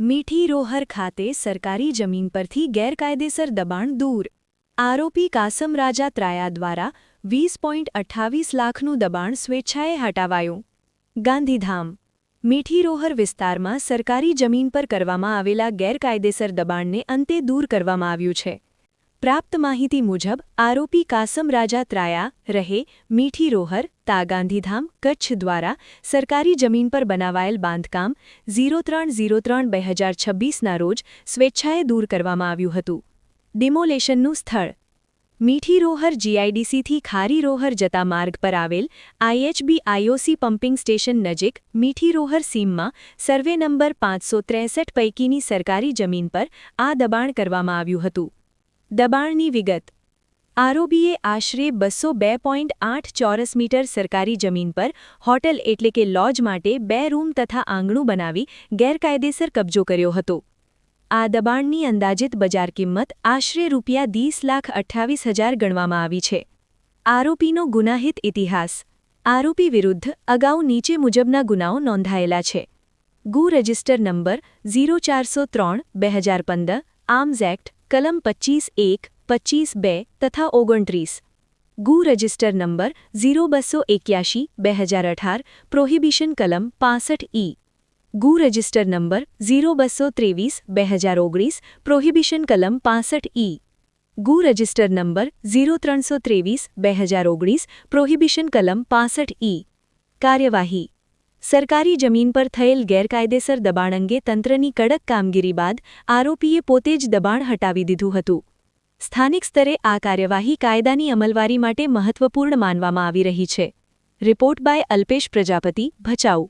મીઠી રોહર ખાતે સરકારી જમીન પરથી ગેરકાયદેસર દબાણ દૂર. આરોપી કાસમ રાજા ત્રાયા દ્વારા 20.28 લાખનું દબાણ સ્વેચ્છાએ હટાવાયું. ગાંધીધામ. મીઠી રોહર વિસ્તારમાં સરકારી જમીન પર કરવામાં આવેલા ગેરકાયદેસર દબાણને અંતે દૂર કરવામાં આવ્યું છે. પ્રાપ્ત માહિતી મુજબ આરોપી કાસમ રાજા ત્રાયા રહે મીઠી રોહર તા ગાંધીધામ કચ્છ દ્વારા સરકારી જમીન પર બનાવાયેલ બાંધકામ 03/03/2026ના રોજ સ્વેચ્છાએ દૂર કરવામાં આવ્યું હતું. ડિમોલેશનનું સ્થળ મીઠી રોહર જીઆઈડીસીથી ખારી રોહર જતા માર્ગ પર આવેલ IHB-IOC પમ્પિંગ સ્ટેશન નજીક મીઠી રોહર સીમમાં સર્વે નંબર 563 પૈકીની સરકારી જમીન પર આ દબાણ કરવામાં આવ્યું હતું. દબાણની વિગત. આરોપીએ આશરે 202.8 ચોરસ મીટર સરકારી જમીન પર હોટલ એટલે કે લોજ માટે 2 રૂમ તથા આંગણું બનાવી ગેરકાયદેસર કબજો કર્યો હતો. આ દબાણની અંદાજિત બજાર કિંમત આશરે ₹30,28,000 ગણવામાં આવી છે. આરોપીનો ગુનાહિત ઇતિહાસ. આરોપી વિરુદ્ધ અગાઉ નીચે મુજબના ગુનાઓ નોંધાયેલા છે. ગુ રજિસ્ટર નંબર 0403/2015 આર્મ્સ એક્ટ કલમ 25(1), 25(2) તથા 29. ગુ રજિસ્ટર નંબર 0281/2018 પ્રોહિબિશન કલમ 65(e). ગુ રજિસ્ટર નંબર 0223/2019 પ્રોહિબિશન કલમ 65(e). ગુ રજિસ્ટર નંબર 0323/2019 પ્રોહિબિશન કલમ 65(e). કાર્યવાહી. સરકારી જમીન પર થયેલ ગેરકાયદેસર દબાણ અંગે તંત્રની કડક કામગીરી બાદ આરોપીએ પોતે જ દબાણ હટાવી દીધું હતું. સ્થાનિક સ્તરે આ કાર્યવાહી કાયદાની અમલવારી માટે મહત્વપૂર્ણ માનવામાં આવી રહી છે. Report by Alpesh Prajapati, Bhachau.